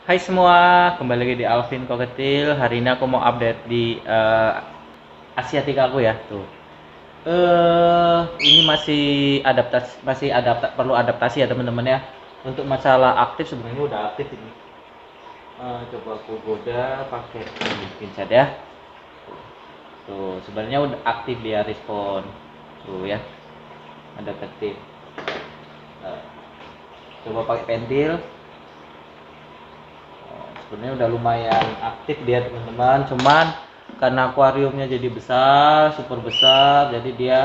Hai semua, kembali lagi di Alvin Koketil. Hari ini aku mau update di Asiatica aku ya. Tuh. Ini perlu adaptasi ya teman-teman ya. Untuk masalah aktif sebenarnya udah aktif ini. Coba aku goda pakai pinset ya. Tuh, sebenarnya udah aktif dia respon. Tuh ya, ada ketik. Eh, Coba pakai pentil. Sebenarnya udah lumayan aktif dia teman-teman, cuman karena akuariumnya jadi besar, super besar, jadi dia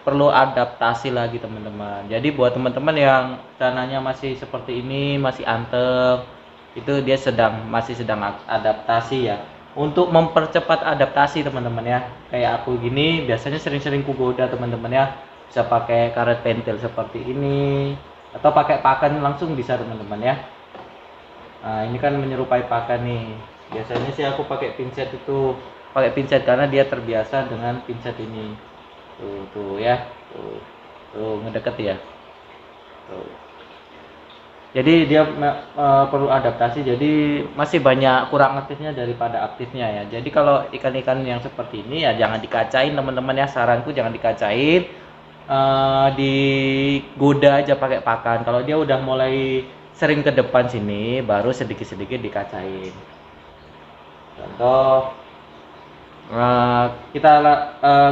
perlu adaptasi lagi teman-teman. Jadi buat teman-teman yang cananya masih seperti ini, masih anteng, itu dia masih sedang adaptasi ya. Untuk mempercepat adaptasi teman-teman ya, kayak aku gini biasanya sering-sering kugoda teman-teman ya, bisa pakai karet pentil seperti ini atau pakai pakan langsung bisa teman-teman ya. Nah, ini kan menyerupai pakan nih. Biasanya sih aku pakai pinset karena dia terbiasa dengan pinset ini. Tuh ya. Tuh ngedeket ya. Tuh. Jadi dia perlu adaptasi. Jadi masih banyak kurang aktifnya daripada aktifnya ya. Jadi kalau ikan-ikan yang seperti ini ya jangan dikacain teman-teman ya. Saranku jangan dikacain. Digoda aja pakai pakan. Kalau dia udah mulai sering ke depan sini baru sedikit-sedikit dikacain. Contoh eh, kita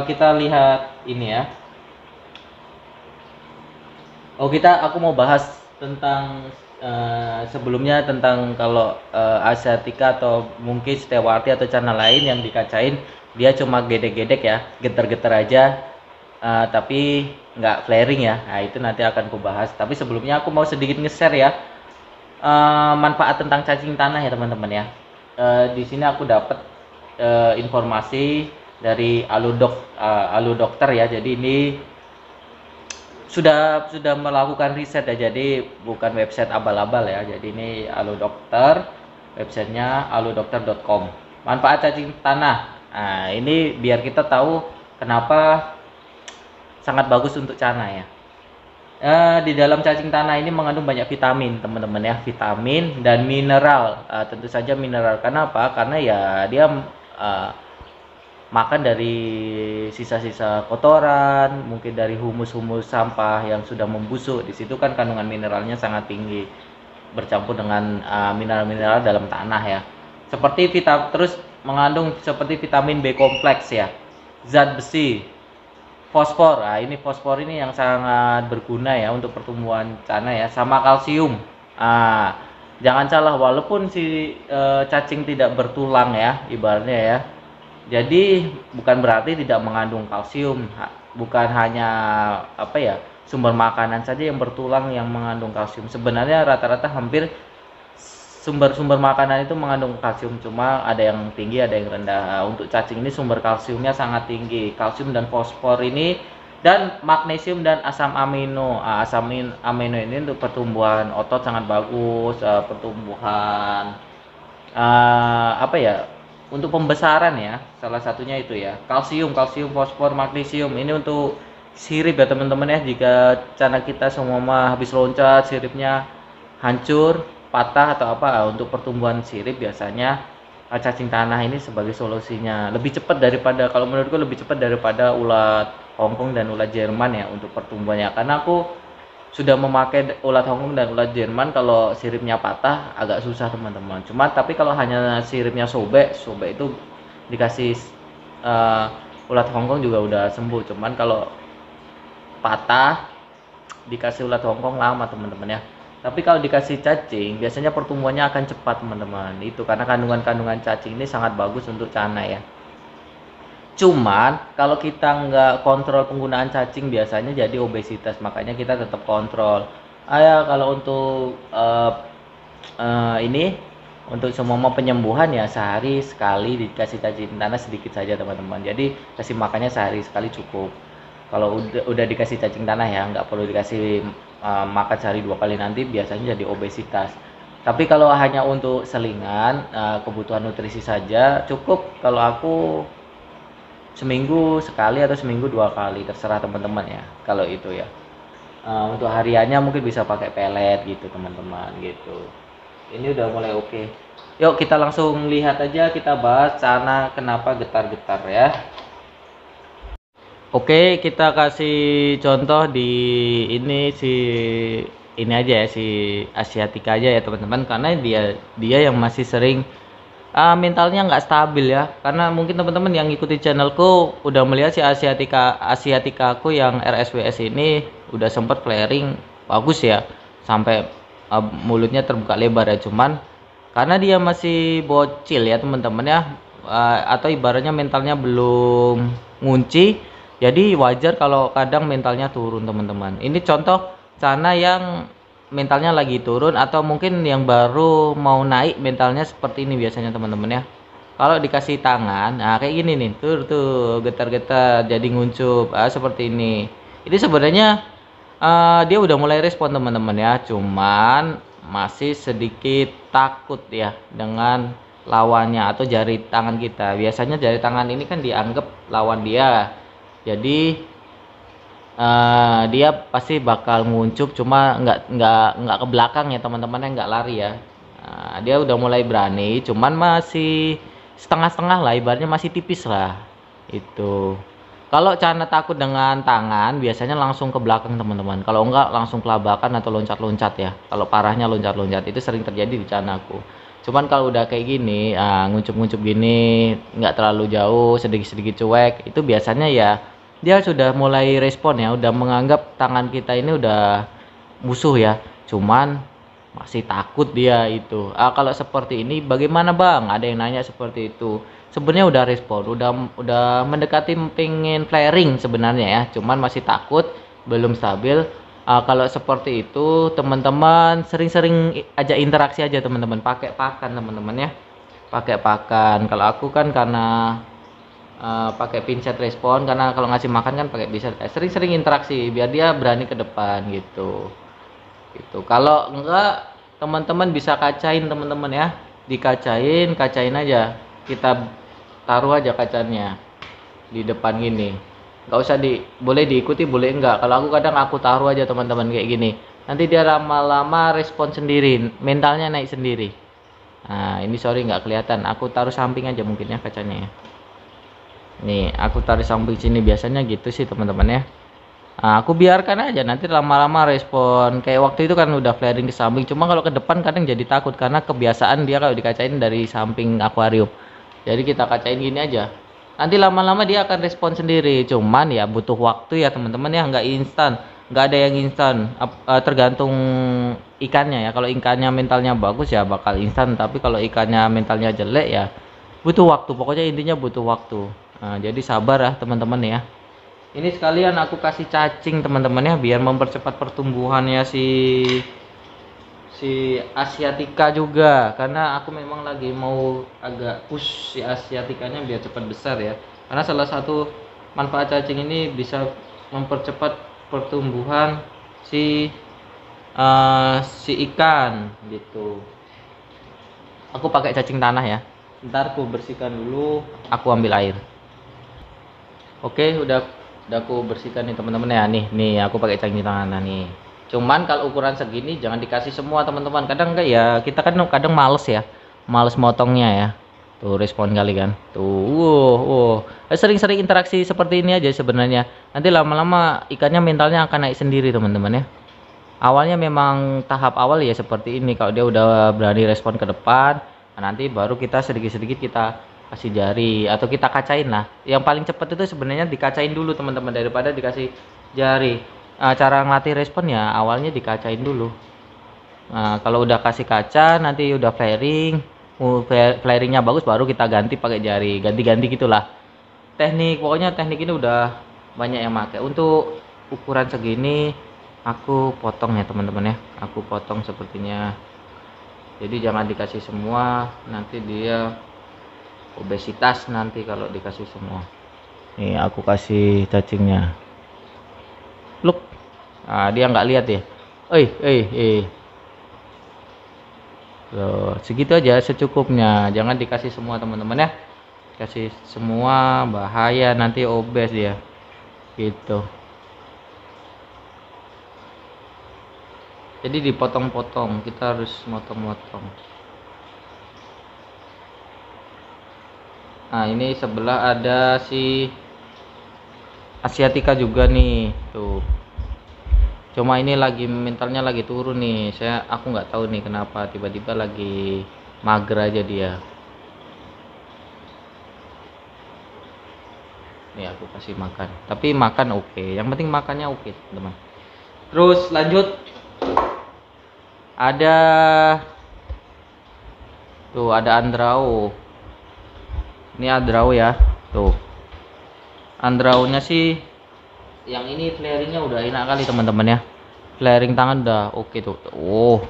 kita lihat ini ya. Aku mau bahas tentang sebelumnya tentang kalau Asiatica atau mungkin Stewarti atau channel lain yang dikacain dia cuma gedek-gedek ya, geter-geter aja, tapi nggak flaring ya. Nah itu nanti akan aku bahas. Tapi sebelumnya aku mau sedikit nge-share ya manfaat tentang cacing tanah ya teman-teman ya. Di sini aku dapat informasi dari Aludokter ya. Jadi ini sudah melakukan riset ya, jadi bukan website abal-abal ya. Jadi ini Aludokter, websitenya aludokter.com. Manfaat cacing tanah. Nah ini biar kita tahu kenapa sangat bagus untuk cana ya. Di dalam cacing tanah ini mengandung banyak vitamin teman-teman ya, vitamin dan mineral. Tentu saja mineral, karena apa? Karena ya dia makan dari sisa-sisa kotoran, mungkin dari humus-humus sampah yang sudah membusuk. Di situ kan kandungan mineralnya sangat tinggi, bercampur dengan mineral-mineral dalam tanah ya. Terus mengandung seperti vitamin B kompleks ya, zat besi, fosfor. Nah, ini fosfor ini yang sangat berguna ya untuk pertumbuhan cana ya, sama kalsium. Jangan salah, walaupun si cacing tidak bertulang ya ibaratnya ya, jadi bukan berarti tidak mengandung kalsium. Bukan hanya apa ya, sumber makanan saja yang bertulang yang mengandung kalsium. Sebenarnya rata-rata hampir sumber-sumber makanan itu mengandung kalsium, cuma ada yang tinggi ada yang rendah. Untuk cacing ini sumber kalsiumnya sangat tinggi, kalsium dan fosfor ini, dan magnesium dan asam amino. Amino ini untuk pertumbuhan otot sangat bagus, pertumbuhan apa ya, untuk pembesaran ya, salah satunya itu ya, kalsium, fosfor, magnesium. Ini untuk sirip ya teman-teman ya. Jika cana kita semua habis loncat siripnya hancur, patah atau apa, untuk pertumbuhan sirip biasanya cacing tanah ini sebagai solusinya. Lebih cepat daripada, kalau menurutku lebih cepat daripada ulat Hongkong dan ulat Jerman ya untuk pertumbuhannya. Karena aku sudah memakai ulat Hongkong dan ulat Jerman, kalau siripnya patah agak susah teman-teman. Tapi kalau hanya siripnya sobek itu dikasih ulat Hongkong juga udah sembuh. Cuman kalau patah dikasih ulat Hongkong lama teman-teman ya. Tapi kalau dikasih cacing biasanya pertumbuhannya akan cepat teman-teman. Itu karena kandungan-kandungan cacing ini sangat bagus untuk cana ya. Cuman kalau kita nggak kontrol penggunaan cacing biasanya jadi obesitas, makanya kita tetap kontrol. Kalau untuk ini untuk semua penyembuhan ya sehari sekali dikasih cacing tanah sedikit saja teman-teman. Jadi kasih makannya sehari sekali cukup. Kalau udah dikasih cacing tanah ya nggak perlu dikasih makan sehari 2 kali, nanti biasanya jadi obesitas. Tapi kalau hanya untuk selingan, kebutuhan nutrisi saja cukup. Kalau aku seminggu sekali atau seminggu 2 kali, terserah teman-teman ya kalau itu ya. Untuk hariannya mungkin bisa pakai pelet gitu teman-teman gitu. Ini udah mulai oke. Yuk kita langsung lihat aja, kita bahas sana kenapa getar-getar ya. Oke, kita kasih contoh di ini aja ya, si Asiatica aja ya teman-teman, karena dia yang masih sering mentalnya nggak stabil ya. Karena mungkin teman-teman yang ngikuti channelku udah melihat si Asiatica aku yang RSWS ini udah sempet flaring bagus ya, sampai mulutnya terbuka lebar ya. Cuman karena dia masih bocil ya teman-teman ya, atau ibaratnya mentalnya belum ngunci, jadi wajar kalau kadang mentalnya turun teman-teman. Ini contoh sana yang mentalnya lagi turun, atau mungkin yang baru mau naik mentalnya seperti ini biasanya teman-teman ya. Kalau dikasih tangan, nah kayak gini nih, tuh getar-getar jadi nguncup, seperti ini. Ini sebenarnya dia udah mulai respon teman-teman ya, cuman masih sedikit takut ya dengan lawannya atau jari tangan kita. Biasanya jari tangan ini kan dianggap lawan dia, jadi dia pasti bakal nguncup, cuma nggak ke belakang ya teman-teman ya, nggak lari ya. Dia udah mulai berani, cuman masih setengah-setengah lah, ibaratnya masih tipis lah itu. Kalau Cana takut dengan tangan biasanya langsung ke belakang teman-teman, kalau enggak langsung kelabakan atau loncat-loncat ya. Kalau parahnya loncat-loncat, itu sering terjadi di Canaku. Cuman kalau udah kayak gini, nguncup-nguncup gini, nggak terlalu jauh, sedikit-sedikit cuek, itu biasanya ya dia sudah mulai respon ya, udah menganggap tangan kita ini udah musuh ya. Cuman masih takut dia itu. Kalau seperti ini bagaimana bang? Ada yang nanya seperti itu. Sebenarnya udah respon, udah mendekati pengen flaring sebenarnya ya. Cuman masih takut, belum stabil. Kalau seperti itu teman-teman sering-sering aja interaksi aja teman-teman. Pakai pakan teman-teman ya. Pakai pakan. Kalau aku kan karena pakai pinset respon, karena kalau ngasih makan kan pakai pinset. Sering-sering interaksi biar dia berani ke depan gitu. Gitu. Kalau enggak teman-teman bisa kacain teman-teman ya. Kacain aja. Kita taruh aja kacanya di depan gini. Enggak usah boleh diikuti, boleh enggak. Kalau aku taruh aja teman-teman kayak gini. Nanti dia lama-lama respon sendiri, mentalnya naik sendiri. Nah, ini sorry nggak kelihatan. Aku taruh samping aja mungkin ya kacanya ya. Nih, aku taruh samping sini, biasanya gitu sih teman-teman ya. Aku biarkan aja, nanti lama-lama respon. Kayak waktu itu kan udah flaring ke samping, cuma kalau ke depan kadang jadi takut karena kebiasaan dia kalau dikacain dari samping akuarium. Jadi kita kacain gini aja. Nanti lama-lama dia akan respon sendiri. Cuman ya butuh waktu ya teman-teman ya, nggak instan. Nggak ada yang instan. Tergantung ikannya ya. Kalau ikannya mentalnya bagus ya bakal instan, tapi kalau ikannya mentalnya jelek ya butuh waktu. Pokoknya intinya butuh waktu. Jadi sabar ya teman-teman ya. Ini sekalian aku kasih cacing teman-teman ya, biar mempercepat pertumbuhannya si Asiatica juga, karena aku memang lagi mau agak push si Asiaticanya biar cepat besar ya. Karena salah satu manfaat cacing ini bisa mempercepat pertumbuhan si ikan gitu. Aku pakai cacing tanah ya. Ntar aku bersihkan dulu, aku ambil air. Oke, udah aku bersihkan nih teman-teman ya. Nih aku pakai cacing tanah nih. Cuman kalau ukuran segini jangan dikasih semua teman-teman. Kadang enggak ya, kita kan kadang males ya. Males motongnya ya. Tuh respon kali kan. Tuh, sering-sering interaksi seperti ini aja sebenarnya. Nanti lama-lama ikannya mentalnya akan naik sendiri teman-teman ya. Awalnya memang tahap awal ya seperti ini. Kalau dia udah berani respon ke depan, nanti baru kita sedikit-sedikit kita kasih jari atau kita kacain lah. Yang paling cepat itu sebenarnya dikacain dulu teman-teman daripada dikasih jari. Cara ngelatih respon ya awalnya dikacain dulu. Kalau udah kasih kaca, nanti udah flaring, flaringnya bagus, baru kita ganti pakai jari, ganti-ganti gitulah. Pokoknya teknik ini udah banyak yang pakai. Untuk ukuran segini aku potong ya teman-teman ya. Aku potong sepertinya. Jadi jangan dikasih semua, nanti dia obesitas nanti kalau dikasih semua. Nih aku kasih cacingnya. Look, dia nggak lihat ya. Loh, segitu aja secukupnya. Jangan dikasih semua teman-teman ya. Kasih semua bahaya, nanti obes dia. Gitu. Jadi dipotong-potong, kita harus motong-motong. Nah, ini sebelah ada si Asiatica juga nih, tuh. Cuma ini lagi mentalnya lagi turun nih. Aku nggak tahu nih kenapa tiba-tiba lagi mager aja dia. Nih aku kasih makan. Tapi makan oke. Yang penting makannya oke, teman. Terus lanjut. Ada tuh ada Andrao. Ini Andrao ya. Tuh. Andrao-nya sih yang ini flaringnya udah enak kali teman-teman ya. Flaring tangan udah oke tuh. Oh.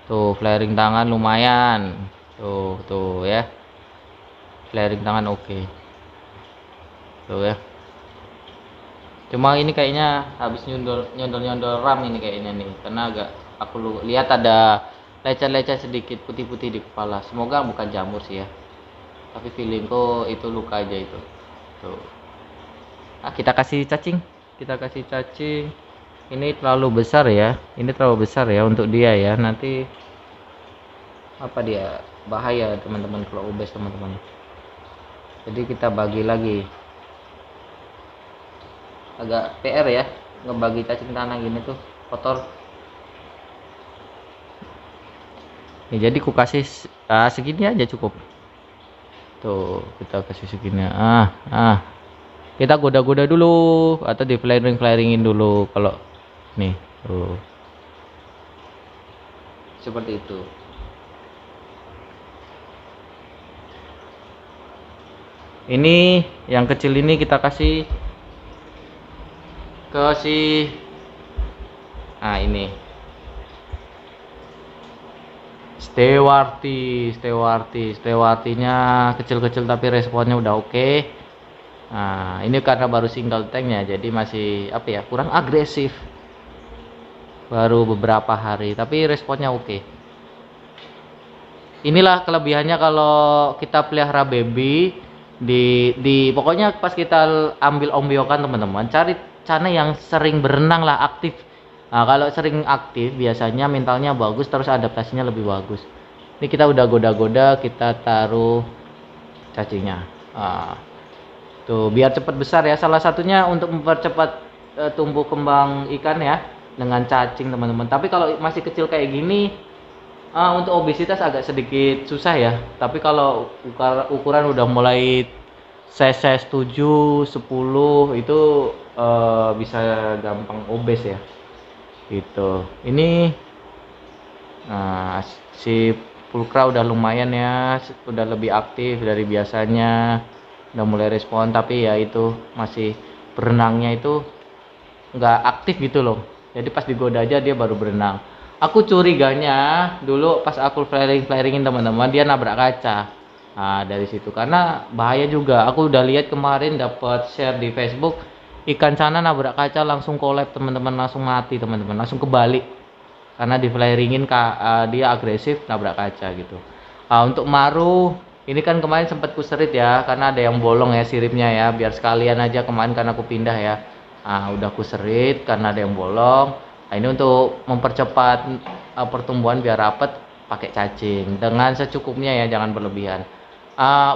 Tuh flaring tangan lumayan. Tuh ya. Flaring tangan oke. Tuh ya. Cuma ini kayaknya habis nyondol RAM ini kayaknya nih, karena agak aku lihat ada lecet-lecet sedikit putih-putih di kepala. Semoga bukan jamur sih ya. Tapi feelingku itu luka aja itu. Tuh. Nah, kita kasih cacing. Ini terlalu besar ya. Ini terlalu besar ya untuk dia ya. Nanti apa dia? Bahaya teman-teman kalau obes teman-teman. Jadi kita bagi lagi. Agak PR ya ngebagi cacing tanah gini tuh, kotor. Ya, jadi ku kasih segini aja cukup. Tuh kita kasih segini. Kita goda-goda dulu atau di flaringin dulu kalau nih tuh seperti itu. Ini yang kecil ini kita kasih ke si ini Stewartinya kecil-kecil tapi responnya udah oke. Nah, ini karena baru single tank ya, jadi masih apa ya, kurang agresif. Baru beberapa hari tapi responnya oke. Inilah kelebihannya kalau kita pelihara baby di pokoknya pas kita ambil ombyokan teman-teman, cari Cana yang sering berenang lah, aktif. Nah, kalau sering aktif biasanya mentalnya bagus, terus adaptasinya lebih bagus. Ini kita udah goda-goda, kita taruh cacingnya. Tuh biar cepat besar ya. Salah satunya untuk mempercepat tumbuh kembang ikan ya dengan cacing teman-teman. Tapi kalau masih kecil kayak gini, untuk obesitas agak sedikit susah ya. Tapi kalau ukuran udah mulai size 7, 10 itu bisa gampang obes ya. Gitu. Ini si pulkra udah lumayan ya, udah lebih aktif dari biasanya, udah mulai respon. Tapi ya itu masih berenangnya itu nggak aktif gitu loh. Jadi pas digoda aja dia baru berenang. Aku curiganya dulu pas aku flaringin teman-teman, dia nabrak kaca. Nah, dari situ karena bahaya juga. Aku udah lihat kemarin dapat share di Facebook, ikan cana nabrak kaca langsung collab teman-teman, langsung mati teman-teman, langsung kebalik. Karena di flaringin dia agresif nabrak kaca gitu. Untuk maru ini kan kemarin sempat kuserit ya, karena ada yang bolong ya siripnya ya, biar sekalian aja kemarin karena aku pindah ya. Udah kuserit karena ada yang bolong. Nah, ini untuk mempercepat pertumbuhan biar rapet, pakai cacing dengan secukupnya ya, jangan berlebihan.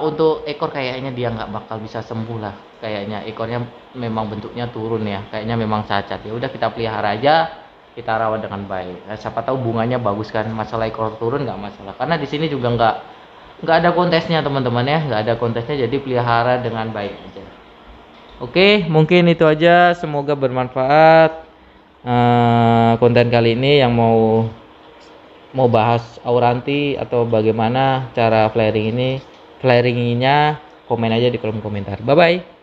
Untuk ekor kayaknya dia nggak bakal bisa sembuh lah, kayaknya ekornya memang bentuknya turun ya, kayaknya memang cacat. Ya udah kita pelihara aja, kita rawat dengan baik. Nah, siapa tahu bunganya bagus kan. Masalah ekor turun nggak masalah, karena di sini juga nggak ada kontesnya teman-teman ya, nggak ada kontesnya, jadi pelihara dengan baik aja. Oke, mungkin itu aja, semoga bermanfaat konten kali ini. Yang mau bahas auranti atau bagaimana cara flaringinnya, komen aja di kolom komentar. Bye bye.